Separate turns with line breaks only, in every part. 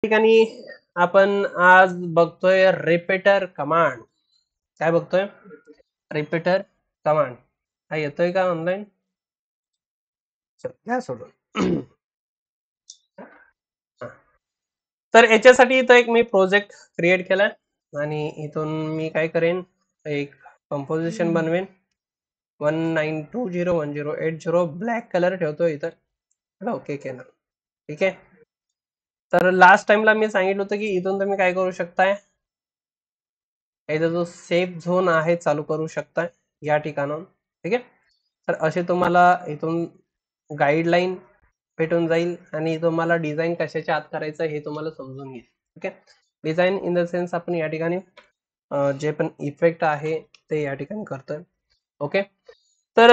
ठिकाणी आपण आज बघतोय रिपीटर कमांड. काय बघतोय? Repeater command. हा येतोय का ऑनलाईन? घ्या सोडून. तर याच्यासाठी इथं एक मी प्रोजेक्ट क्रिएट केलाय आणि इथून मी काय करेन, एक कंपोजिशन बनवेन. 19201080 ब्लॅक कलर ठेवतो इथं. ओके केलं. ठीक आहे. तर लास्ट टाइमला मी सांगितलं होतं की इथून तुम्ही काय करू शकताय, याचा जो सेफ झोन आहे चालू करू शकताय या ठिकाणाहून. ठीक आहे. तर असे तुम्हाला इथून गाईडलाईन भेटून जाईल आणि तुम्हाला डिझाईन कशाच्या आत करायचं हे तुम्हाला समजून येईल. ठीक आहे. डिझाईन इन द सेन्स आपण या ठिकाणी जे पण इफेक्ट आहे ते या ठिकाणी करतोय. ओके. तर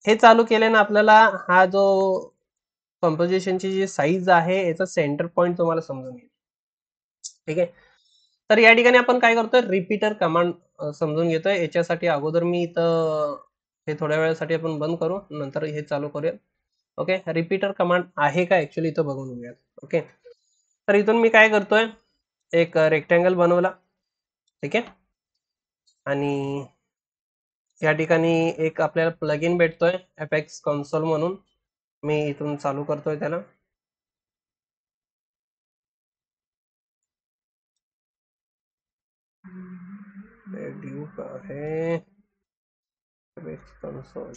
हे चालू केल्याने आपल्याला हा जो कंपोजिशनची जी साईज आहे याचा सेंटर पॉइंट तुम्हाला समजून येईल. ठीक आहे. तर या ठिकाणी आपण काय करतोय, रिपीटर कमांड समजून घेतोय. याच्यासाठी अगोदर मी इथं हे थोड्या वेळासाठी आपण बंद करू, नंतर हे चालू करूया. ओके. रिपीटर कमांड आहे का ऍक्च्युली इथं बघून घेऊया. ओके. तर इथून मी काय करतोय, एक रेक्टँगल बनवला. ठीक आहे. आणि या ठिकाणी एक आपल्याला प्लगइन भेटतोय एफएक्स कन्सोल म्हणून. मी इथून चालू करतोय त्याला. ड्यूक आहे FX console.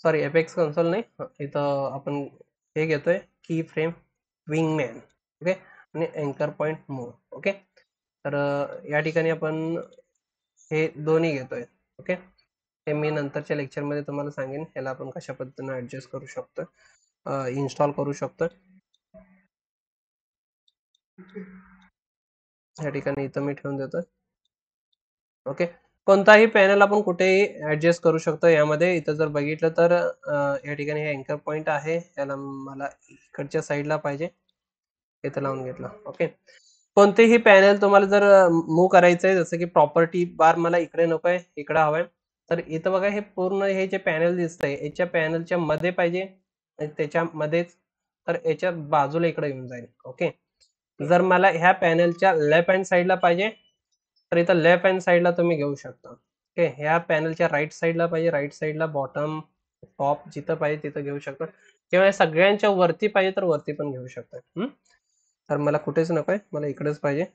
Sorry, FX console नाही, इथं आपण हे घेतोय की फ्रेम विंगमॅन. ओके. आणि अँकर पॉइंट मूव. ओके. तर या ठिकाणी आपण हे दोन्ही घेतोय. ओके. हे मी नंतरच्या लेक्चरमध्ये तुम्हाला सांगेन ह्याला आपण कशा पद्धतीने ऍडजस्ट करू शकतो, इन्स्टॉल करू शकतो. या ठिकाणी इथं मी ठेवून देतोय. ओके. कोणताही पॅनल आपण कुठेही ऍडजस्ट करू शकतो यामध्ये. इथं जर बघितलं तर या ठिकाणी हे अँकर पॉइंट आहे, याला मला इकडच्या साईडला पाहिजे, इथं लावून घेतलं. ओके. कोणतेही पॅनल तुम्हाला जर मूव्ह करायचंय, जसं की प्रॉपर्टी बार मला इकडे नकोय, इकडे हवंय, तर इथं बघा हे पूर्ण हे जे पॅनल दिसतंय याच्या पॅनलच्या मध्ये पाहिजे, त्याच्यामध्येच, तर याच्या बाजूला इकडे येऊन जाईल. ओके. जर मला ह्या पॅनलच्या लेफ्ट हँड साईडला पाहिजे तर इथं लेफ्ट हँड साईडला तुम्ही घेऊ शकता. ओके. ह्या पॅनलच्या राईट साईडला पाहिजे, राईट साईडला, बॉटम, टॉप, जिथं पाहिजे तिथं घेऊ शकता, किंवा सगळ्यांच्या वरती पाहिजे तर वरती पण घेऊ शकता. तर मला कुठेच नकोय, मला इकडेच पाहिजे,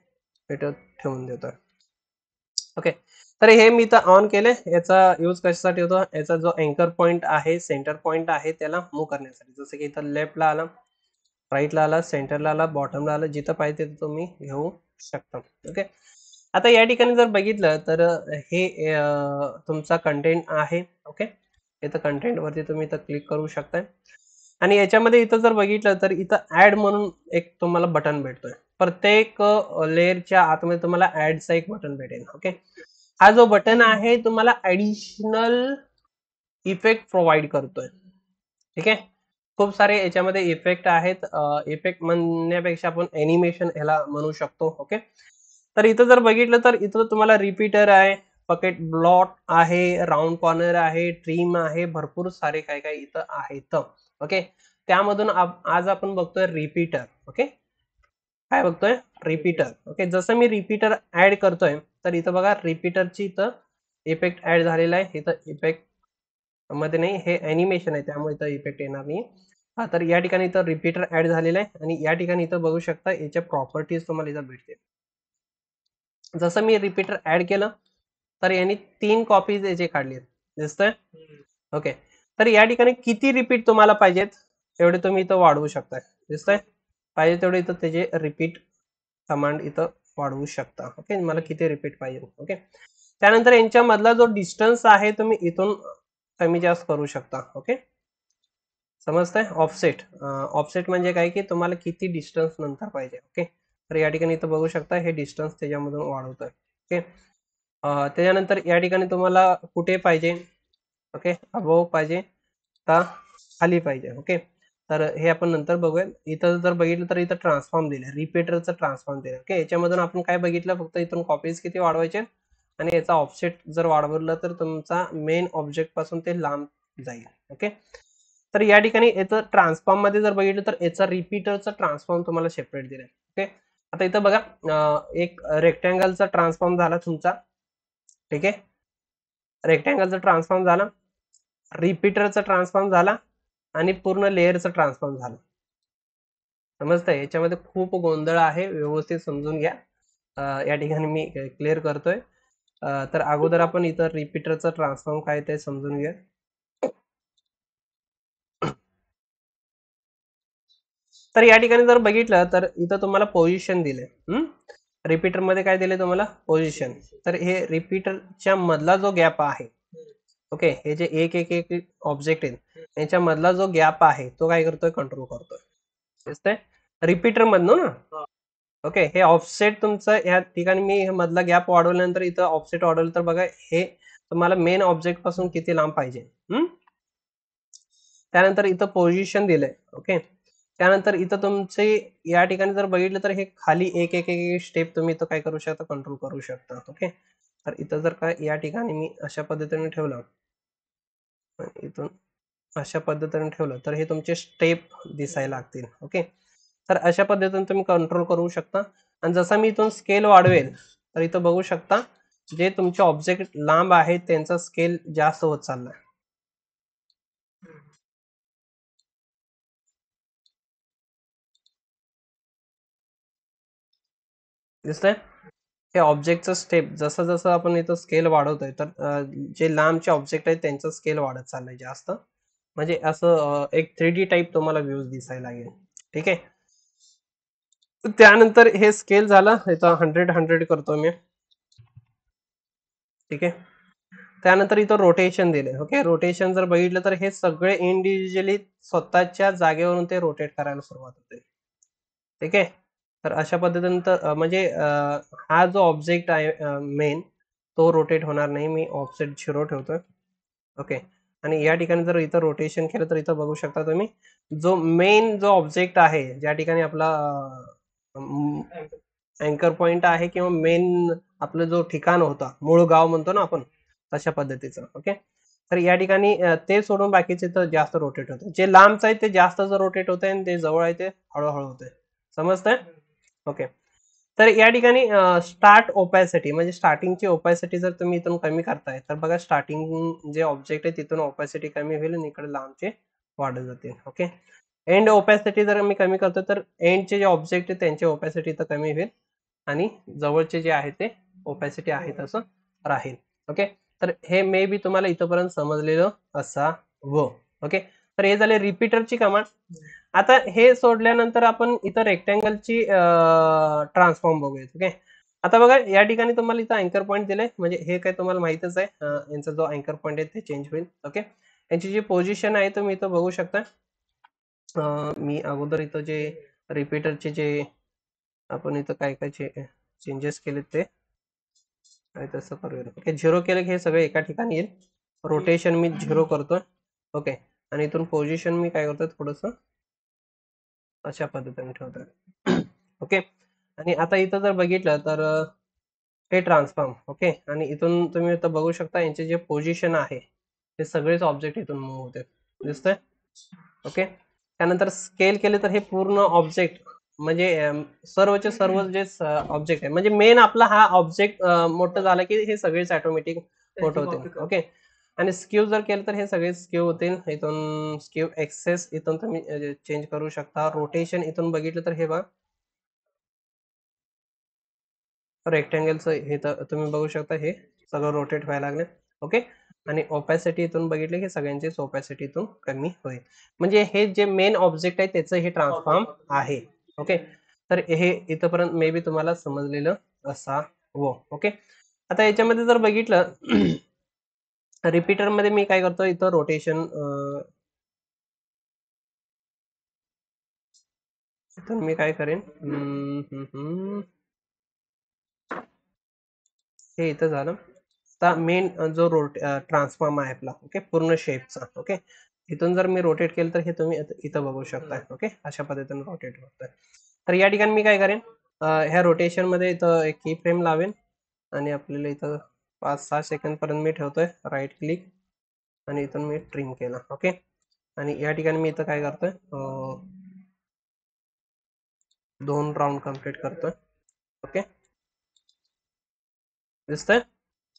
इथं ठेवून देतोय. ओके. तर हे मी इथं ऑन केले. याचा यूज कशासाठी होतो, याचा जो अँकर पॉइंट आहे, सेंटर पॉइंट आहे, त्याला मूव्ह करण्यासाठी. जसं की इथं लेफ्टला आला, राईटला आला, सेंटरला आला, बॉटमला आला, जिथं पाहिजे तिथं तुम्ही घेऊ शकता. ओके. आता या ठिकाणी जर बघितलं तर हे तुमचा कंटेंट आहे. ओके. इथं कंटेंट वरती तुम्ही इथं क्लिक करू शकताय आणि याच्यामध्ये इथं जर बघितलं तर इथं ऍड म्हणून एक तुम्हाला बटन भेटतोय. प्रत्येक लेअरच्या आतमध्ये तुम्हाला ऍडचा एक बटन भेटेल. ओके. हा जो बटन आहे तुम्हाला ऍडिशनल इफेक्ट प्रोव्हाइड करतोय. ठीक आहे. खूप सारे याच्यामध्ये इफेक्ट आहेत. इफेक्ट म्हणण्यापेक्षा आपण एनिमेशन ह्याला म्हणू शकतो. ओके. तर इथं जर बघितलं तर इथं तुम्हाला रिपीटर आहे, पकेट ब्लॉट आहे, राऊंड कॉर्नर आहे, ट्रिम आहे, भरपूर सारे काय काय इथं आहेत. ओके. त्यामधून आज आपण बघतोय रिपीटर. ओके. काय बघतोय, रिपीटर. ओके. जसं मी रिपीटर ऍड करतोय तर इथं बघा रिपीटरची इथं इफेक्ट ऍड झालेला आहे. इथं इफेक्ट मध्ये नाही, हे अॅनिमेशन आहे त्यामुळे इथं इफेक्ट येणार नाही. हा, तर या ठिकाणी इथं रिपीटर ऍड झालेला आहे आणि या ठिकाणी इथं बघू शकता याच्या प्रॉपर्टीज तुम्हाला इथं भेटते. जसं मी रिपीटर ऍड केलं तर यांनी 3 कॉपीज याचे काढले, दिसतंय. ओके. तर या ठिकाणी किती रिपीट तुम्हाला पाहिजेत तेवढे तुम्ही इथं वाढवू शकताय, दिसतंय. पाहिजे तेवढे इथं त्याचे रिपीट कमांड इथं वाढवू शकता. ओके. मला किती रिपीट पाहिजे. ओके. त्यानंतर यांच्या मधला जो डिस्टन्स आहे तुम्ही इथून कमी जास्त करू शकता. ओके. समजतंय. ऑफसेट. ऑफसेट म्हणजे काय की तुम्हाला किती डिस्टन्स नंतर पाहिजे. ओके. तर या ठिकाणी इथं बघू शकता हे डिस्टन्स त्याच्यामधून वाढवतोय. ओके. त्याच्यानंतर या ठिकाणी तुम्हाला कुठे पाहिजे, ओके, अबोव पाहिजे का खाली पाहिजे. ओके. तर हे आपण नंतर बघूया. इथं जर बघितलं तर इथं ट्रान्सफॉर्म दिले, रिपीटरचं ट्रान्सफॉर्म दिलं. ओके. याच्यामधून आपण काय बघितलं, फक्त इथून कॉपीज किती वाढवायचे आणि याचा ऑफसेट जर वाढवलं तर तुमचा मेन ऑब्जेक्ट पासून ते लांब जाईल. ओके. तर या ठिकाणी याचं ट्रान्सफॉर्म मध्ये जर बघितलं तर याचा रिपीटरचा ट्रान्सफॉर्म तुम्हाला सेपरेट दिलाय. ओके. आता इथं बघा एक रेक्टँगलचा ट्रान्सफॉर्म झाला तुमचा. ठीक आहे. रेक्टँगलचा ट्रान्सफॉर्म झाला, रिपीटरचा ट्रान्सफॉर्म झाला आणि पूर्ण लेअरचा ट्रान्सफॉर्म झाला. समजतंय? याच्यामध्ये खूप गोंधळ आहे, व्यवस्थित समजून घ्या. या ठिकाणी मी क्लिअर करतोय. तर अगोदर आपण इथं रिपीटरचा ट्रान्सफॉर्म काय ते समजून घ्या. तर या ठिकाणी जर बघितलं तर इथं तुम्हाला पोझिशन दिले. रिपीटर मध्ये काय दिले तुम्हाला? पोझिशन. तर हे रिपीटरच्या मधला जो गॅप आहे, ओके, हे जे एक एक एक ऑब्जेक्ट आहेत याच्या मधला जो गॅप आहे तो काय करतोय? कंट्रोल करतोय. दिसतंय? रिपीटर मधनं ना. ओके, हे ऑफसेट तुमचं या ठिकाणी मी मधला गॅप वाढवल्यानंतर इथं ऑफसेट वाढवलं तर बघा हे तुम्हाला मेन ऑब्जेक्ट पासून किती लांब पाहिजे. त्यानंतर इथं पोझिशन दिलंय. ओके. त्यानंतर इथं तुमचे या ठिकाणी जर बघितलं तर हे खाली एक एक एक स्टेप तुम्ही इथं काय करू शकता? कंट्रोल करू शकता. ओके. तर इथं जर काय या ठिकाणी मी अशा पद्धतीने ठेवलं, इथून अशा पद्धतीने ठेवलं तर हे तुमचे स्टेप दिसायला लागतील. ओके. तर अशा पद्धतीने तुम्ही कंट्रोल करू शकता. आणि जसा मी इथून स्केल वाढवेल तर इथं बघू शकता जे तुमचे ऑब्जेक्ट लांब आहेत त्यांचा स्केल जास्त होत चाललाय. दिसतंय? हे ऑब्जेक्टचं स्टेप जसं जसं आपण इथं स्केल वाढवतोय तर जे लांबचे ऑब्जेक्ट आहेत त्यांचा स्केल वाढत चाललाय जास्त. म्हणजे असं एक 3D टाइप तुम्हाला व्ह्यूज दिसायला लागेल. ठीक आहे. त्यानंतर हे स्केल झालं, इथं 100 करतो मी. ठीक आहे. त्यानंतर इथं रोटेशन दिले. ओके. रोटेशन जर बघितलं तर हे सगळे इंडिव्हिज्युअली स्वतःच्या जागेवरून ते रोटेट करायला सुरुवात होते. ठीक आहे. तर अशा पद्धतीने तर म्हणजे हा जो ऑब्जेक्ट आहे मेन तो रोटेट होणार नाही. मी ऑफसेट 0 ठेवतोय. ओके. आणि या ठिकाणी जर इथं रोटेशन केलं तर इथं बघू शकता तुम्ही जो मेन जो ऑब्जेक्ट आहे ज्या ठिकाणी आपला अँकर पॉइंट आहे किंवा मेन आपलं जो ठिकाण होता, मूळ गाव म्हणतो ना आपण, तशा पद्धतीचं. ओके. तर या ठिकाणी ते सोडून बाकीचे तर जास्त रोटेट होते. जे लांबचं आहे ते जास्त रोटेट होते आणि ते जवळ आहे ते हळूहळू होते. समजतंय? ओके. तर या ठिकाणी स्टार्ट ओपॅसिटी म्हणजे स्टार्टिंगची ओपॅसिटी जर तुम्ही इथून कमी करताय तर बघा स्टार्टिंग जे ऑब्जेक्ट आहे तिथून ओपॅसिटी कमी होईल आणि इकडे लांबचे वाढत जातील. ओके. एंड ओपॅसिटी जर मी कमी करतो तर एंडचे जे ऑब्जेक्ट आहे त्यांची ओपॅसिटी तर कमी होईल आणि जवळचे जे आहे ते ओपॅसिटी आहे तसं राहील. ओके. तर हे मे बी तुम्हाला इथपर्यंत समजलेलं असावं. ओके. तर हे झाले रिपीटरची कमांड. आता हे सोडल्यानंतर आपण इथं रेक्टँगलची ट्रान्सफॉर्म बघूयात. ओके. आता बघा या ठिकाणी तुम्हाला इथं अँकर पॉईंट दिले म्हणजे हे काय तुम्हाला माहितच आहे. यांचा जो अँकर पॉईंट आहे ते चेंज होईल. ओके. यांची जी पोझिशन आहे तुम्ही इथं बघू शकता. मी अगोदर इथं जे रिपीटरचे जे आपण इथं काय काय चेंजेस केले ते आणि तसं करूया. ओके. 0 केलं की हे सगळे एका ठिकाणी येईल. रोटेशन मी 0 करतोय. ओके. आणि इथून पोझिशन मी काय करतोय थोडंसं अशा पद्धतीने ठेवतोय. ओके. आणि आता इथं जर बघितलं तर हे ट्रान्सफॉर्म. ओके. आणि इथून तुम्ही इथं बघू शकता यांचे जे पोझिशन आहे ते सगळेच ऑब्जेक्ट इथून मूव्ह होते. दिसतंय? ओके. त्यानंतर स्केल केले तर हे पूर्ण ऑब्जेक्ट म्हणजे सर्वचे सर्व जे ऑब्जेक्ट आहे म्हणजे मेन आपला हा ऑब्जेक्ट मोठं झालं की हे सगळेच ऑटोमॅटिक मोठं होतील. ओके. आणि स्क्यू जर केलं तर हे सगळे स्क्यू होतील. इथून स्क्यू एक्सेस इथून तुम्ही चेंज करू शकता. रोटेशन इथून बघितलं तर हे बघा रेक्टँगलचं हे तर तुम्ही बघू शकता हे सगळं रोटेट व्हायला लागले. ओके. आणि ओपॅसिटी इथून बघितलं की सगळ्यांचीच ओपॅसिटी इथून कमी होईल. म्हणजे हे जे मेन ऑब्जेक्ट आहे त्याचं हे ट्रान्सफॉर्म आहे. ओके. तर हे इथपर्यंत मे बी तुम्हाला समजलेलं असावं. ओके. आता याच्यामध्ये जर बघितलं रिपीटर मध्ये मी काय करतो इथं रोटेशन इथून मी काय करेन हे इथं झालं. आता मेन जो ट्रान्सफॉर्म आहे आपला ओके पूर्ण शेपचा. ओके. इथून जर मी रोटेट केलं तर हे तुम्ही इथं बघू शकता. ओके. अशा पद्धतीने रोटेट होतंय. तर या ठिकाणी मी काय करेन ह्या रोटेशन मध्ये इथं एक की फ्रेम लावेन आणि आपल्याला इथं 5-6 सेकंद पर्यंत मी ठेवतोय. राईट क्लिक आणि इथून मी ट्रिम केला. ओके, आणि या ठिकाणी मी इथं काय करतोय, 2 राऊंड कंप्लीट करतोय. ओके, दिसतंय,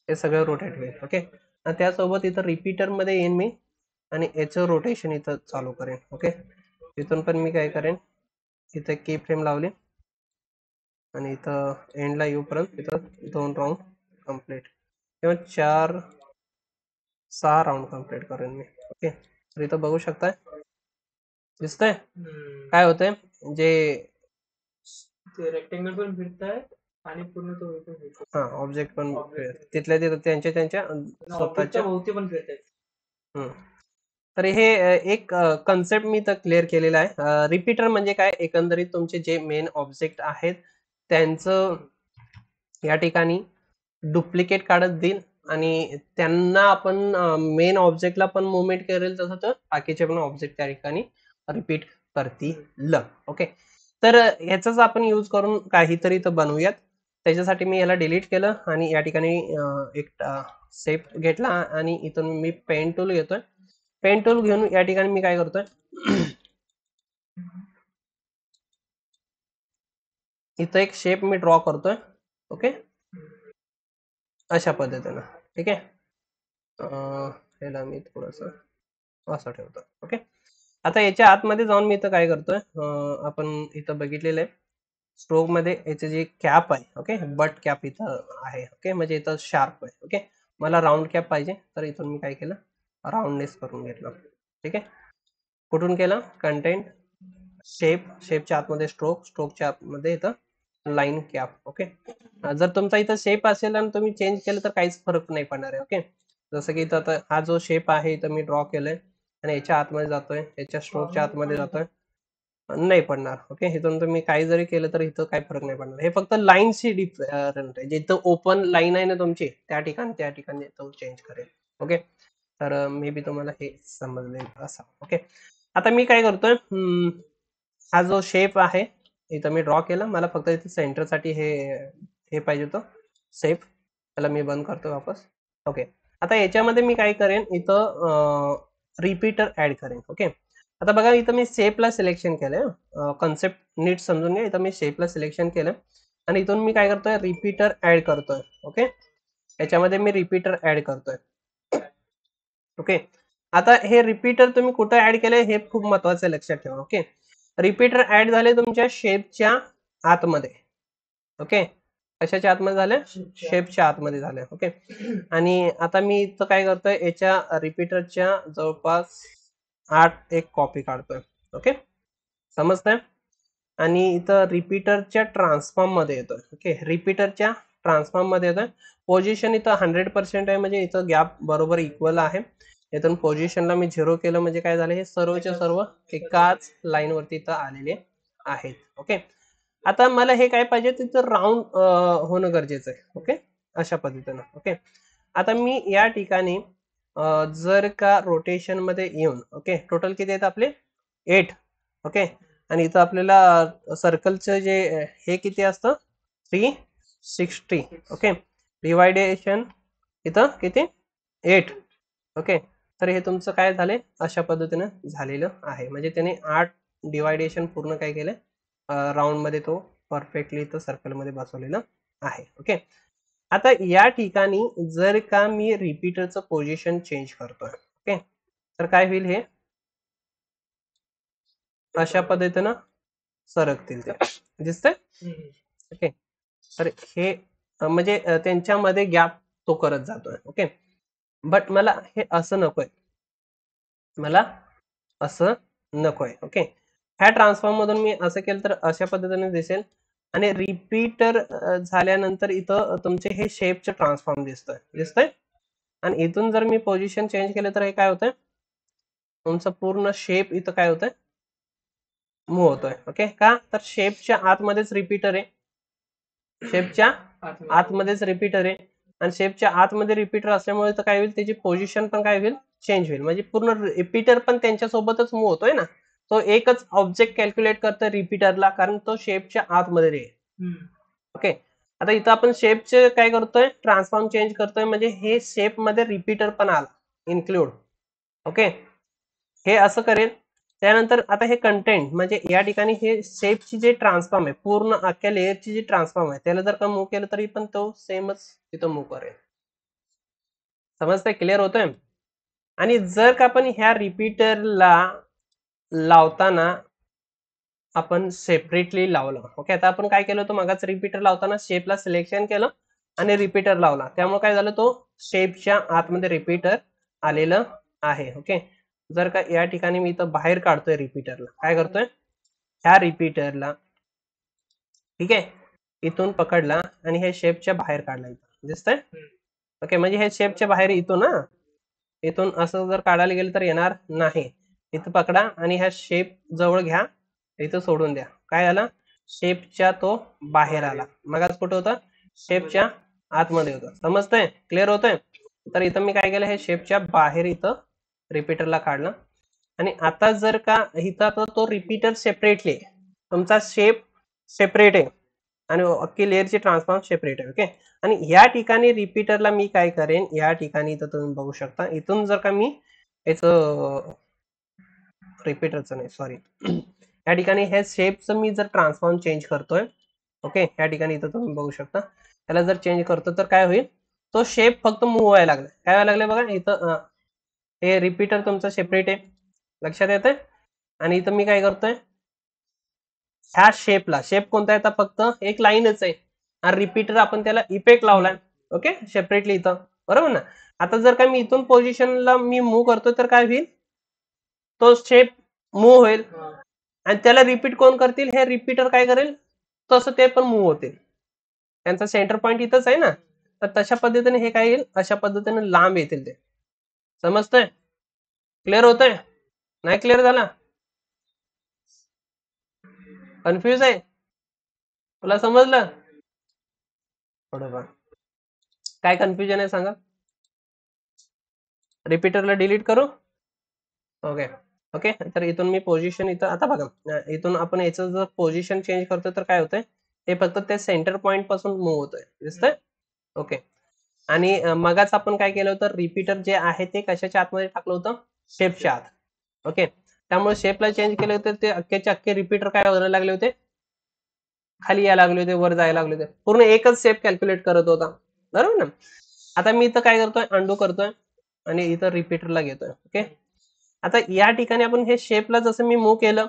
हे सगळं रोटेट होईल. ओके, आणि त्यासोबत इथं रिपीटर मध्ये येईन मी आणि याचं रोटेशन इथं चालू करेन. ओके, इथून पण मी काय करेन, इथं की फ्रेम लावली आणि इथं एंडला येऊपर्यंत इथं 2 राऊंड कंप्लीट किंवा 6 राऊंड कंप्लीट करेन मी. ओके, तर इथं बघू शकताय, दिसतंय काय होतंय, जे रेक्टेंगल पण फिरताय आणि पूर्ण तो हा ऑब्जेक्ट पण तिथल्या तिथं त्यांच्या स्वतःच्या भोवती पण फिरतायत. तर हे एक कन्सेप्ट मी तर क्लिअर केलेला आहे. रिपीटर म्हणजे काय, एकंदरीत तुमचे जे मेन ऑब्जेक्ट आहेत त्यांचं या ठिकाणी डुप्लिकेट काढत देईल आणि त्यांना आपण मेन ऑब्जेक्टला पण मुवमेंट करेल तसं तर बाकीचे पण ऑब्जेक्ट त्या ठिकाणी रिपीट करतील. ओके, तर ह्याचाच आपण यूज करून काहीतरी तर बनवूयात. त्याच्यासाठी मी याला डिलीट केलं आणि या ठिकाणी एक शेप घेतला आणि इथून मी पेन टूल घेतोय. पेन टूल घेऊन या ठिकाणी मी काय करतोय, इथं एक शेप मी ड्रॉ करतोय. ओके, अशा पद्धतीनं. ठीक आहे, ह्याला मी थोडस असं ठेवतो. ओके, आता याच्या आतमध्ये जाऊन मी इथं काय करतोय, आपण इथं बघितलेलं आहे स्ट्रोक मध्ये याचे जे कॅप आहे. ओके, बट कॅप इथं आहे. ओके, म्हणजे इथं शार्प आहे. ओके, मला राऊंड कॅप पाहिजे, तर इथून मी काय केलं, राऊंडनेस करून घेतलं. ठीक आहे, कुठून केलं, कंटेंट, शेपच्या आतमध्ये स्ट्रोकच्या आतमध्ये इथं लाईन कॅप. ओके, जर तुमचा इथं शेप असेल आणि तुम्ही चेंज केलं तर काहीच फरक नाही पडणार आहे. ओके, जसं की इथं आता हा जो शेप आहे इथं मी ड्रॉ केलाय आणि याच्या आतमध्ये जातोय, याच्या स्ट्रोकच्या आतमध्ये जातोय, नाही पडणार. ओके, इथून तुम्ही काही जरी केलं तर इथं काही फरक नाही पडणार. हे फक्त लाईनशी डिफरंट आहे, जिथं ओपन लाईन आहे ना तुमची त्या ठिकाणी तो चेंज करेल. ओके, तर मे बी तुम्हाला हे समजले असा. ओके, आता मी काय करतोय, हा जो शेप आहे इथं मी ड्रॉ केला, मला फक्त इथं सेंटरसाठी हे पाहिजे होतं शेप, त्याला मी बंद करतो वापस. ओके, आता याच्यामध्ये मी काय करेन, इथं रिपीटर ऍड करेन. ओके, आता बघा इथं मी शेपला सिलेक्शन केलंय, कन्सेप्ट नीट समजून घ्या. इथं मी शेपला सिलेक्शन केलं आणि इथून मी काय करतोय, रिपीटर ऍड करतोय. ओके, याच्यामध्ये मी रिपीटर ऍड करतोय. ओके, आता हे रिपीटर तुम्ही कुठं ऍड केलंय हे खूप महत्वाचं लक्षात ठेवा. ओके, रिपीटर ऍड झाले तुमच्या शेपच्या आतमध्ये. ओके, कशाच्या आतमध्ये झाले, शेपच्या आतमध्ये झाले. ओके, आणि आता मी इथं काय करतोय, याच्या रिपीटरच्या जवळपास 8 एक कॉपी काढतोय. ओके, समजतंय, आणि इथं रिपीटरच्या ट्रान्सफॉर्म मध्ये येतोय. ओके, रिपीटरच्या ट्रान्सफॉर्म मध्ये येतोय. पोझिशन इथं 100% आहे, म्हणजे इथं गॅप बरोबर इक्वल आहे. इथून पोझिशनला मी 0 केलं म्हणजे काय झालं, हे सर्वच्या सर्व एकाच लाईन वरती इथं आलेले आहेत. ओके, आता मला हे काय पाहिजे, तिथं राऊंड होणं गरजेचं आहे. ओके, अशा पद्धतीनं. ओके, आता मी या ठिकाणी जर का रोटेशन मध्ये येऊन, ओके, टोटल किती आहेत आपले 8. ओके, आणि इथं आपल्याला सर्कलचं जे हे किती असतं 360. ओके, डिवायडेशन इथं किती 8. ओके, तर हे तुमचं काय झालंय, अशा पद्धतीनं झालेलं आहे. म्हणजे त्याने 8 डिवायडेशन पूर्ण काय केलं, राऊंड मध्ये तो परफेक्टली इथं सर्कल मध्ये बसवलेलं आहे. ओके, आता या ठिकाणी जर का मी रिपीटरचं पोझिशन चेंज करतोय, ओके, तर काय होईल, हे अशा पद्धतीनं सरकतील ते, दिसतंय. ओके, तर हे म्हणजे त्यांच्यामध्ये गॅप तो करत जातोय. ओके, बट मला हे असं नकोय, मला असं नकोय. ओके, ह्या ट्रान्सफॉर्म मधून मी असं केलं तर अशा पद्धतीने दिसेल, आणि रिपीटर झाल्यानंतर इथं तुमचे हे शेपचे ट्रान्सफॉर्म दिसतंय, आणि इथून जर मी पोझिशन चेंज केलं तर हे काय होतंय, तुमचं पूर्ण शेप इथं काय होतंय, मूव्ह होतोय. ओके, का तर शेपच्या आतमध्येच रिपीटर आहे, शेपच्या आतमध्येच रिपीटर आहे, आणि शेपच्या आतमध्ये रिपीटर असल्यामुळे तर काय होईल, त्याची पोझिशन पण काय होईल, चेंज होईल. म्हणजे पूर्ण रिपीटर पण त्यांच्यासोबतच मूव्ह होतोय ना, तो एकच ऑब्जेक्ट कॅल्क्युलेट करतोय रिपीटरला, कारण तो शेपच्या आतमध्ये आहे. ओके, आता इथं आपण शेपचे काय करतोय, ट्रान्सफॉर्म चेंज करतोय, म्हणजे हे शेप मध्ये रिपीटर पण आला इन्क्लूड. ओके, हे असं करेल. त्यानंतर आता हे कंटेंट म्हणजे या ठिकाणी हे शेपची जे ट्रान्सफॉर्म आहे, पूर्ण अख्ख्या लेयरची जी ट्रान्सफॉर्म आहे, त्याला जर का मूव्ह केलं तरी पण तो सेमच तिथं मूव्ह करेल. समजतंय? क्लिअर होतंय? आणि जर का आपण ह्या रिपीटरला लावताना आपण सेपरेटली लावलं. ओके, आता आपण काय केलं होतं मगाच, रिपीटर लावताना शेपला सिलेक्शन केलं आणि रिपीटर लावला. त्यामुळे काय झालं, तो शेपच्या आतमध्ये रिपीटर आलेलं आहे. ओके, जर का या ठिकाणी मी इथं बाहेर काढतोय रिपीटरला, काय करतोय, ह्या रिपीटरला, ठीक आहे, इथून पकडला आणि हे शेपच्या बाहेर काढला. इथं दिसतंय? ओके, म्हणजे हे शेपच्या बाहेर इथून ना, इथून असं जर काढायला गेलं तर येणार नाही. इथं पकडा आणि ह्या शेप जवळ घ्या, इथं सोडून द्या. काय आला, शेपच्या तो बाहेर आला. मगाच कुठं होता, शेपच्या आतमध्ये होता. समजतंय? क्लिअर होतंय? तर इथं मी काय केलं, हे शेपच्या बाहेर इथं रिपीटरला काढलं. आणि आता जर का इथं आता तो रिपीटर सेपरेटली, तुमचा शेप सेपरेट आहे आणि अख्खी लेअरची ट्रान्सफॉर्म सेपरेट आहे. ओके, आणि या ठिकाणी रिपीटरला मी काय करेन, या ठिकाणी इथं तुम्ही बघू शकता, इथून जर का मी याचं रिपीटरचं नाही, सॉरी, या ठिकाणी हे शेपचं मी जर ट्रान्सफॉर्म चेंज करतोय, ओके, या ठिकाणी इथं तुम्ही बघू शकता, त्याला जर चेंज करतो तर काय होईल, तो शेप फक्त मूव्ह व्हायला लागला. काय व्हायला लागले बघा, इथं हे रिपीटर तुमचं सेपरेट आहे, लक्षात येतंय? आणि इथं मी काय करतोय, ह्या शेपला, शेप कोणता आहे, फक्त एक लाईनच आहे, आणि रिपीटर आपण त्याला इफेक्ट लावलाय. ओके, सेपरेटली इथं, बरोबर ना? आता जर का मी इथून पोझिशनला मी मूव्ह करतो तर काय होईल, तो शेप मूव्ह होईल आणि त्याला रिपीट कोण करतील, हे रिपीटर काय करेल, तसं ते पण मूव्ह होतील. त्यांचा सेंटर पॉइंट इथंच आहे ना, तर तशा पद्धतीने हे काय येईल, अशा पद्धतीने लांब येतील ते. समजतंय? क्लिअर होतंय? नाही क्लिअर झाला? कन्फ्युज आहे? तुला समजलं? बरोबर. काय कन्फ्युजन आहे सांगा? रिपीटरला डिलीट करू? ओके, ओके, तर इथून मी पोझिशन इथं, आता बघा, इथून आपण याचं जर पोझिशन चेंज करतो तर काय होतंय, हे फक्त ते सेंटर पॉइंट पासून मूव्ह होतंय. दिसतंय? ओके, आणि मगाच आपण काय केलं होतं, रिपीटर जे आहे ते कशाच्या आतमध्ये टाकलं होतं, शेपच्या आत. ओके, त्यामुळे शेपला चेंज केलं होतं, ते अख्खेचे अख्खे रिपीटर काय व्हायला लागले होते, खाली यायला लागले होते, वर जायला लागले होते, पूर्ण एकच शेप कॅल्क्युलेट करत होता. बरोबर ना? आता मी इथं काय करतोय, अंडू करतोय आणि इथं रिपीटरला घेतोय. ओके, आता या ठिकाणी आपण हे शेपला जसं मी मूव्ह केलं,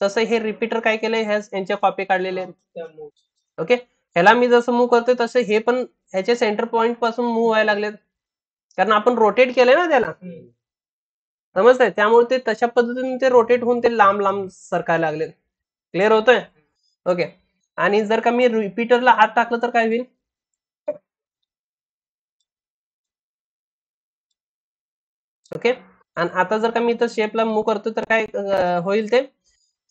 तसं हे रिपीटर काय केलंय, यांच्या कॉपी काढलेले आहेत. ओके, ह्याला मी जसं मूव्ह करतोय तसं हे पण ह्याच्या सेंटर पॉइंट पासून मूव्ह व्हायला लागलेत, कारण आपण रोटेट केलंय ना त्याला. समजतंय? त्यामुळे ते तशा पद्धतीने ते रोटेट होऊन ते लांब लांब सरकायला लागले. क्लिअर होतंय? ओके, आणि जर का मी रिपीटरला आत टाकलं तर काय होईल, ओके, आणि आता जर का मी इथं शेपला मूव्ह करतो तर काय होईल, ते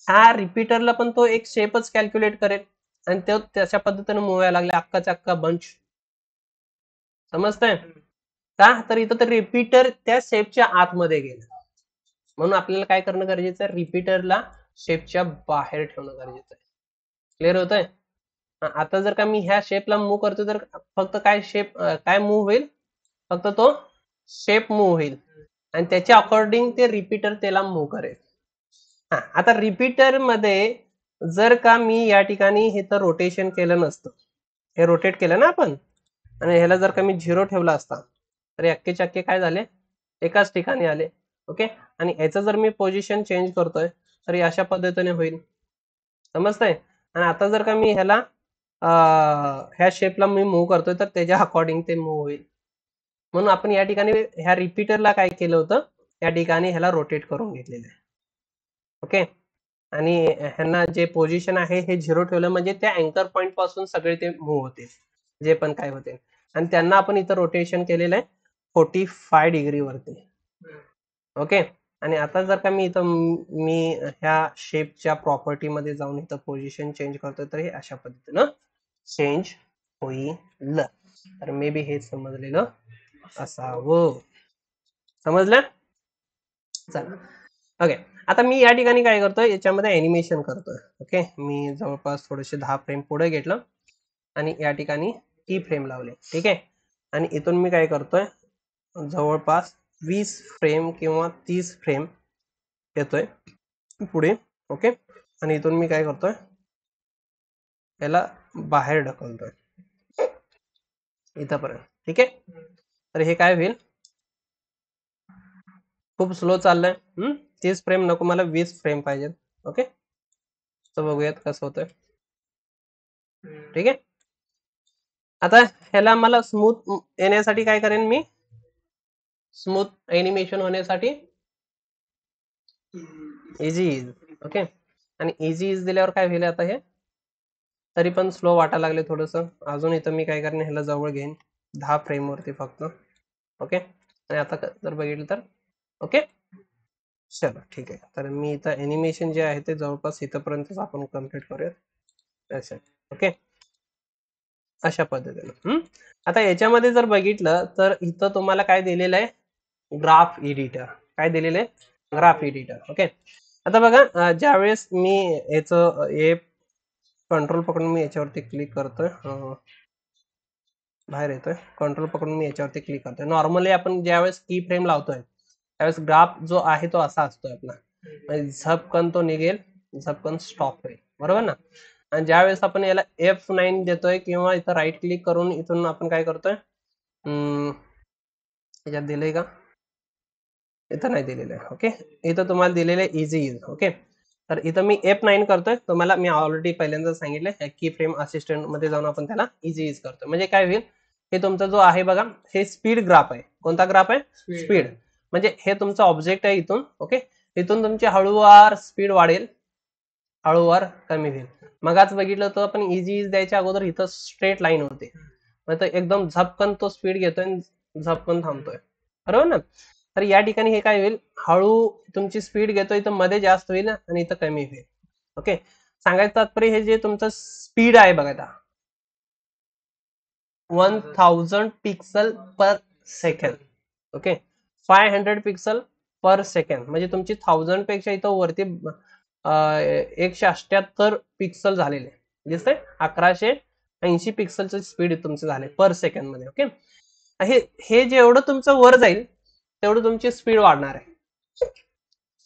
ह्या रिपीटरला पण तो एक शेपच कॅल्क्युलेट करेल आणि तो त्याच्या पद्धतीने मूव्ह व्हायला लागला, अख्खाचा अख्खा बंच. समजतंय? का, तर इथं तर रिपीटर त्या शेपच्या आतमध्ये गेलं, म्हणून आपल्याला काय करणं गरजेचं आहे, रिपीटरला शेपच्या बाहेर ठेवणं गरजेचं आहे. क्लिअर होतंय? आता जर का मी ह्या शेपला मूव्ह करतो तर फक्त काय शेप काय मूव्ह होईल, फक्त तो शेप मूव्ह होईल आणि त्याच्या अकॉर्डिंग ते रिपीटर त्याला मूव्ह करेल. आता रिपीटर मध्ये जर का मी या ठिकाणी हे तर रोटेशन केलं नसतं, हे रोटेट केलं ना आपण, आणि ह्याला जर का मी 0 ठेवला असता तर हे अख्खेचे अख्खे काय झाले, एकाच ठिकाणी आले. ओके, आणि याचं जर मी पोझिशन चेंज करतोय तर हे अशा पद्धतीने होईल. समजतंय? आणि आता जर का मी ह्याला ह्या शेपला मी मूव्ह करतोय तर त्याच्या अकॉर्डिंग ते मूव्ह होईल. म्हणून आपण या ठिकाणी ह्या रिपीटरला काय केलं होतं, या ठिकाणी ह्याला रोटेट करून घेतलेलं आहे. ओके, आणि ह्यांना जे पोझिशन आहे हे 0 ठेवलं म्हणजे त्या अँकर पॉइंट पासून सगळे ते मूव्ह होते, जे पण काय होते, आणि त्यांना आपण इथं रोटेशन केलेलं आहे 45 डिग्री वरती. ओके, आणि आता जर का मी इथं मी ह्या शेपच्या प्रॉपर्टी मध्ये जाऊन इथं पोझिशन चेंज करतोय तर हे अशा पद्धतीनं चेंज होईल. तर मे बी हे समजलेलं असावं. समजलं? चला, ओके, आता मी या ठिकाणी काय करतोय, याच्यामध्ये एनिमेशन करतोय. ओके, मी जवळपास थोडेसे 10 फ्रेम पुढे घेतलं आणि या ठिकाणी की फ्रेम लावले. ठीक आहे, आणि इथून मी काय करतोय, जवळपास 20 फ्रेम किंवा 30 फ्रेम येतोय पुढे. ओके, आणि इथून मी काय करतोय, याला बाहेर ढकलतोय इथंपर्यंत. ठीक आहे, तर हे काय होईल, खूप स्लो चाललंय. 30 फ्रेम नको मला, 20 फ्रेम पाहिजे. ओके, तर बघूयात कसं होतंय. ठीक आहे, आता ह्याला मला स्मूथ येण्यासाठी काय करेन मी, स्मूथ एनिमेशन होण्यासाठी इझी इज. ओके, आणि इझी इज दिल्यावर काय होईल, आता हे तरी पण स्लो वाटायला लागले थोडस. अजून इथं मी काय करेन, ह्याला जवळ घेईन 10 फ्रेम वरती फक्त. ओके, आणि आता जर बघितलं तर ओके, चलो ठीक आहे. तर मी इथं एनिमेशन जे आहे ते जवळपास इथंपर्यंतच आपण कम्प्लीट करूयात. ओके, अशा पद्धतीने. आता याच्यामध्ये जर बघितलं तर इथं तुम्हाला काय दिलेलं आहे, ग्राफ एडिटर. काय दिलेलं आहे, ग्राफ एडिटर. ओके, आता बघा, ज्यावेळेस मी याचं हे कंट्रोल पकडून मी याच्यावरती क्लिक करतोय, बाहेर येतोय, कंट्रोल पकडून मी याच्यावरती क्लिक करतोय. नॉर्मली आपण ज्यावेळेस की फ्रेम लावतोय त्यावेळेस ग्राफ जो आहे तो असा असतोय आपला, म्हणजे झपकन तो निघेल, झपकन स्टॉप होईल, बरोबर ना. आणि ज्यावेळेस आपण याला F9 देतोय किंवा इथं राईट क्लिक करून इथून आपण काय करतोय, याच्यात दिलंय का, इथं नाही दिलेलं आहे. ओके, इथं तुम्हाला दिलेलं आहे इझी इज. ओके, तर इथं मी F9 करतोय, तुम्हाला मी ऑलरेडी पहिल्यांदा सांगितलंय की फ्रेम असिस्टंट मध्ये जाऊन आपण त्याला इझी इज करतोय. म्हणजे काय होईल, हे तुमचा जो आहे बघा, हे स्पीड ग्राफ आहे. कोणता ग्राफ आहे, स्पीड. म्हणजे हे तुमचं ऑब्जेक्ट आहे इथून. ओके, इथून तुमची हळूवार स्पीड वाढेल, हळूवार कमी होईल. मग आज बघितलं तर आपण इझी इज द्यायच्या अगोदर इथं स्ट्रेट लाईन होते, मग एकदम झपकन तो स्पीड घेतोय, झपकन थांबतोय, बरोबर ना. तर या ठिकाणी हे काय होईल, हळू तुमची स्पीड घेतोय तर मध्ये जास्त होईल आणि इथं कमी होईल. ओके, सांगायचं तात्पर्य हे जे तुमचं स्पीड आहे बघा, आता 1000 पिक्सल पर सेकंड. ओके, 500 पिक्सल पर सेकंड, म्हणजे तुमची 1000 पेक्षा इथं वरती 178 पिक्सल झालेले दिसतंय, 1180 पिक्सलचं स्पीड तुमचं झाले पर सेकंड मध्ये. ओके, हे जेवढं तुमचं वर जाईल तेवढं तुमची स्पीड वाढणार आहे.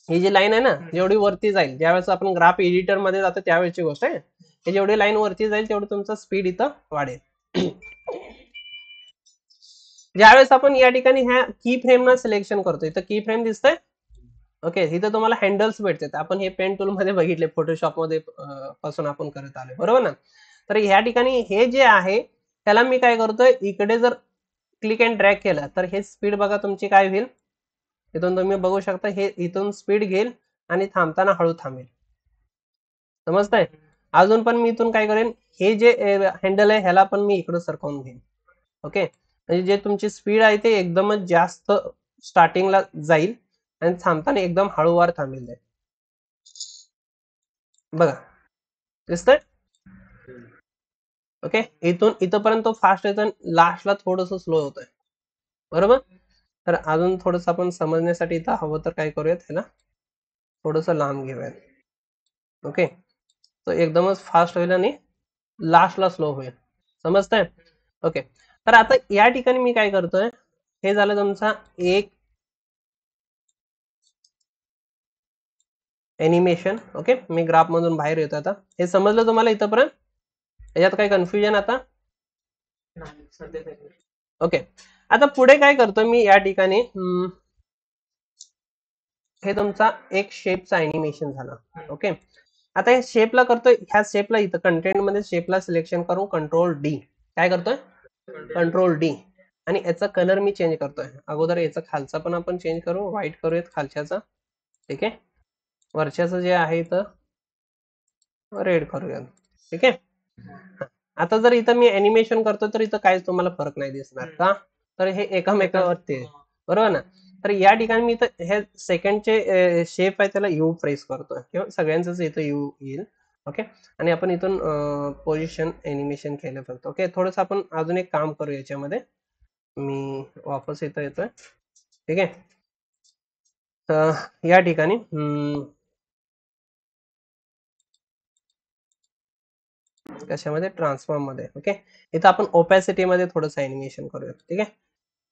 ही जी लाईन आहे ना, जेवढी वरती जाईल, ज्यावेळेस आपण ग्राफ एडिटर मध्ये जातो त्यावेळेची गोष्ट आहे, हे जेवढी लाईन वरती जाईल तेवढं तुमचं स्पीड इथं वाढेल. ज्यावेळेस आपण या ठिकाणी ह्या की फ्रेम ना सिलेक्शन करतो, इथं की फ्रेम दिसतंय. ओके, इथं तुम्हाला हँडल्स भेटतात. आपण हे पेन टूल मध्ये बघितले, फोटोशॉप मध्ये पासून आपण करत आलो, बरोबर ना. तर ह्या ठिकाणी हे जे आहे त्याला मी काय करतोय, इकडे जर क्लिक अँड ड्रॅग केलं तर हे स्पीड बघा तुमची काय होईल, इथून तुम्ही बघू शकता, हे इथून स्पीड घेईल आणि थांबताना हळू थांबेल. समजतंय. अजून पण मी इथून काय करेन, हे जे हँडल आहे ह्याला पण मी इकडं सरकवून घेईन. ओके, म्हणजे जे तुमची स्पीड आहे ते एकदमच जास्त स्टार्टिंगला जाईल आणि थांबताना एकदम हळूवार थांबेल जाईल. बघा, दिसतंय. ओके, इथून इथपर्यंत फास्ट येतं, लास्टला थोडस स्लो होतंय, बरोबर. तर अजून थोडस आपण समजण्यासाठी इथं हवं तर काय करूयात, ह्याला थोडस लांब घेऊयात. ओके, तो एकदमच फास्ट होईल आणि लास्टला स्लो होईल, समजतंय. ओके, तर आता या ठिकाणी मी काय करतोय, हे झालं तुमचा एक एनिमेशन. ओके, मी ग्राफ मधून बाहेर येतो. आता हे समजलं तुम्हाला इथंपर्यंत, याच्यात काही कन्फ्युजन आता. ओके, आता पुढे काय करतोय मी या ठिकाणी, हे तुमचा एक शेपचा एनिमेशन झाला. ओके, आता हे शेपला करतोय, ह्या शेपला इथं कंटेंट मध्ये शेपला सिलेक्शन करून कंट्रोल डी, काय करतोय, कंट्रोल डी, आणि याचा कलर मी चेंज करतोय. अगोदर याचा खालचा पण आपण चेंज करू, व्हाईट करूयात खालच्याचा. ठीक आहे, वरच्याचं जे आहे इथं रेड करूयात. ठीक आहे, आता जर इथं मी एनिमेशन करतो तर इथं काहीच तुम्हाला फरक नाही दिसणार का, तर हे एकामेकावरती आहे, बरोबर ना. तर या ठिकाणी मी इथं हे सेकंडचे शेप आहे त्याला यू प्रेस करतोय, किंवा सगळ्यांचंच इथं यू येईल. ओके, आणि आपण इथून पोझिशन एनिमेशन केलं फक्त. ओके, थोडंसं आपण अजून एक काम करू याच्यामध्ये, मी वापस इथं येतोय. ठीक आहे, तर या ठिकाणी कशामध्ये, ट्रान्सफॉर्म मध्ये. ओके, इथं आपण ओपॅसिटी मध्ये थोडंसं एनिमेशन करूया. ठीक आहे,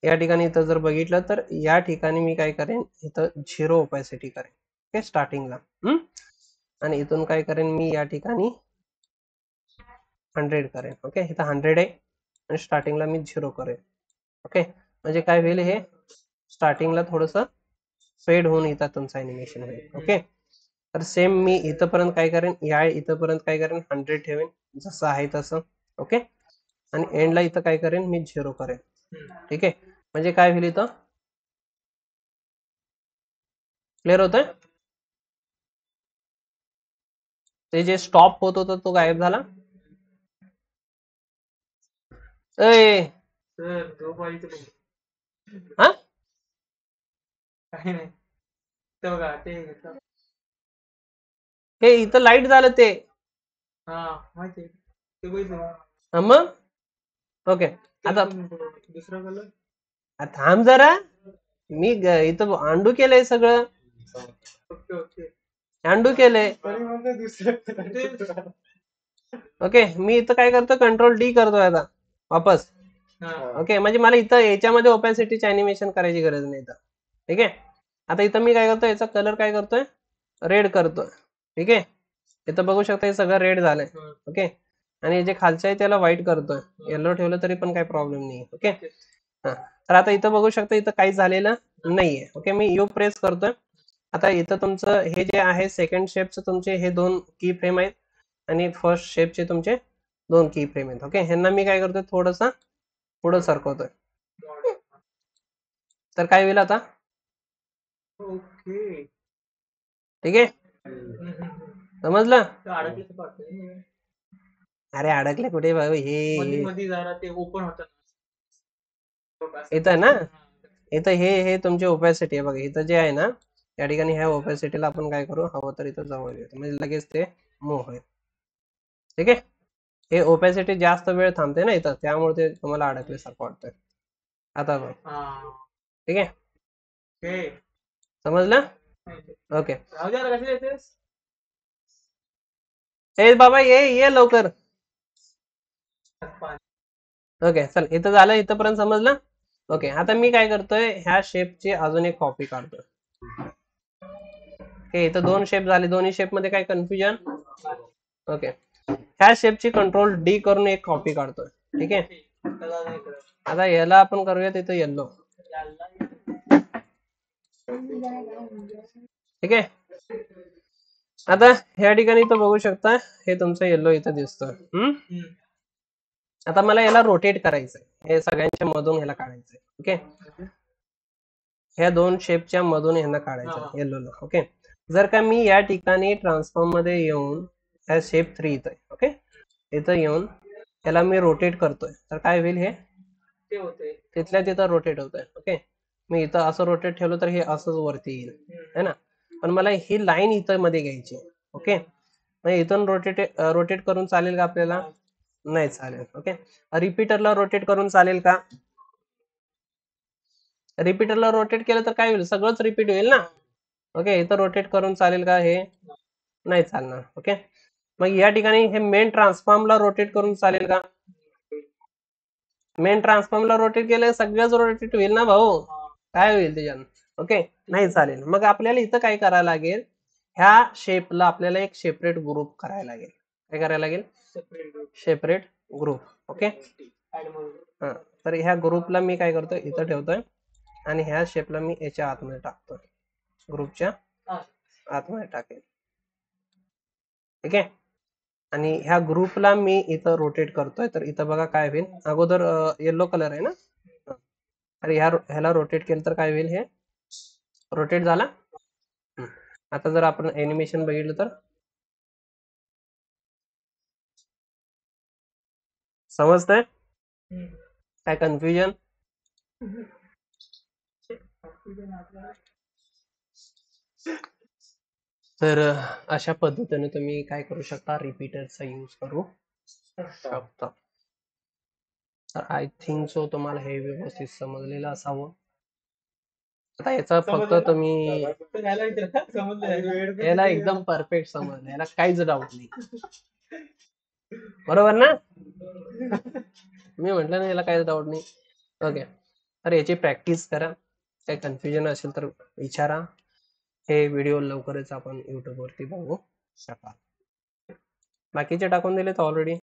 या ठिकाणी इथं जर बघितलं तर या ठिकाणी मी काय करेन, इथं 0 ओपॅसिटी करेन. ओके, स्टार्टिंगला. आणि इथून काय करेन मी या ठिकाणी 100 करेन. ओके, इथं 100 आहे आणि स्टार्टिंगला मी 0 करेन. ओके, म्हणजे काय होईल, हे स्टार्टिंगला थोडंसं फेड होऊन इथं तुमचं ॲनिमेशन होईल. ओके, तर सेम मी इथंपर्यंत काय करेन, या इथंपर्यंत काय करेन, 100 ठेवेन जसं आहे तसं. ओके, आणि एंडला इथं काय करेन, मी 0 करेन. ठीक आहे, म्हणजे काय होईल, इथं क्लिअर होतंय. ते जे स्टॉप होत होतं तो गायब झाला. ए हा, हे इथं लाईट झालं ते. मग ओके, आता थांब जरा, मी इथं अंडू केलंय सगळं, अंडू केलंय. ओके, मी इथं काय करतो, कंट्रोल डी करतोय आता वापस. ओके, म्हणजे मला इथं याच्यामध्ये ओपॅसिटीचे अॅनिमेशन करायची गरज नाही इथं. ठीक आहे, आता इथं मी काय करतोय, याचा कलर काय करतोय, रेड करतोय. ठीक आहे, इथं बघू शकता हे सगळं रेड झालंय. ओके, आणि जे खालचं आहे त्याला व्हाईट करतोय. येलो ठेवलं तरी पण काही प्रॉब्लेम नाही. ओके, तर आता इथं बघू शकता इथं काही झालेलं नाहीये. ओके, मी यू प्रेस करतोय. आता इथं तुमचं हे जे आहे सेकंड शेपचं तुमचे हे 2 की फ्रेम आहेत आणि फर्स्ट शेपचे तुमचे 2 की फ्रेम आहेत. ओके, ह्यांना मी काय करतोय, थोडंसं पुढं सरकवतोय. तर काय होईल आता, ठीक आहे, समजलं. अरे अडकले कुठे भाऊ, हे इथं ना, इथं हे तुमची ओपॅसिटी आहे बघा, इथं जे आहे ना या ठिकाणी ह्या ओपॅसिटीला आपण काय करू, हवं तर इथं जवळ येतो म्हणजे लगेच ते मूव्ह होईल. ठीक आहे, हे ओपॅसिटी जास्त वेळ थांबते ना इथं, त्यामुळे ते तुम्हाला अडकल्यासारखं वाटतंय. आता बघ, ठीक आहे, समजलं. ओके, ए बाबा ये लवकर. ओके, चल इथं झालं, इथंपर्यंत समजलं. ओके, आता मी काय करतोय, ह्या शेपची अजून एक कॉपी काढतोय. ओके, इथं 2 शेप झाले, दोन्ही शेप मध्ये काय कन्फ्युजन. ओके, ह्या शेपची कंट्रोल डी करून एक कॉपी काढतोय. ठीक आहे, आता याला आपण करूया तिथं येल्लो. ठीक आहे, आता ह्या ठिकाणी इथं बघू शकता हे तुमचं येल्लो इथं दिसतोय. आता मला याला रोटेट करायचंय, हे सगळ्यांच्या मधून ह्याला काढायचंय. ओके, ह्या 2 शेपच्या मधून ह्यांना काढायचं येल्लोला. ओके, जर का मी या ठिकाणी ट्रान्सफॉर्म मध्ये येऊन ह्या शेप 3 इथं, ओके, इथं येऊन त्याला मी रोटेट करतोय, तर काय होईल, हे तिथल्या तिथं रोटेट होतंय. ओके, मी इथं असं रोटेट ठेवलं तर हे असंच वरती येईल, है ना, पण मला ही लाईन इथं मध्ये घ्यायची. ओके, मग इथून रोटेट करून चालेल का आपल्याला, नाही चालेल. ओके, रिपीटरला रोटेट करून चालेल का, रिपीटरला रोटेट केलं तर काय होईल, सगळंच रिपीट होईल ना. ओके, इथं रोटेट करून चालेल का, हे नाही चालणार. ओके, मग या ठिकाणी हे मेन ट्रान्सफॉर्मला रोटेट करून चालेल का, मेन ट्रान्सफॉर्मला रोटेट केलं सगळंच रोटेट होईल ना भाऊ, काय होईल त्याच्यानं. ओके, नाही चालेल. मग आपल्याला इथं काय करायला लागेल, ह्या शेपला आपल्याला एक सेपरेट ग्रुप करायला लागेल. काय करायला लागेल, सेपरेट ग्रुप. ओके, तर ह्या ग्रुपला मी काय करतोय, इथं ठेवतोय आणि ह्या शेपला मी याच्या आतमध्ये टाकतोय, ग्रुपच्या आतमध्ये टाकेल. ठीक आहे, आणि ह्या ग्रुपला मी इथं रोटेट करतोय, तर इथं बघा काय होईल, अगोदर येलो कलर आहे ना, तर ह्याला रोटेट केलं तर काय होईल, हे रोटेट झाला. आता जर आपण एनिमेशन बघितलं तर समजतंय, काय कन्फ्युजन. तर अशा पद्धतीने तुम्ही काय करू शकता, रिपीटरचा यूज करू शकता. तर आय थिंक सो तुम्हाला हे व्यवस्थित समजलेलं असावं. आता याचा फक्त तुम्ही, याला एकदम परफेक्ट समजलं, याला काहीच डाऊट नाही, बरोबर ना. मी म्हटलं ना याला काहीच डाऊट नाही. ओके, तर याची प्रॅक्टिस करा. काही कन्फ्युजन असेल तर विचारा. हे व्हिडिओ लवकरच आपण YouTube वरती बघू शकाल. बाकीचे टाकून दिलेत ऑलरेडी.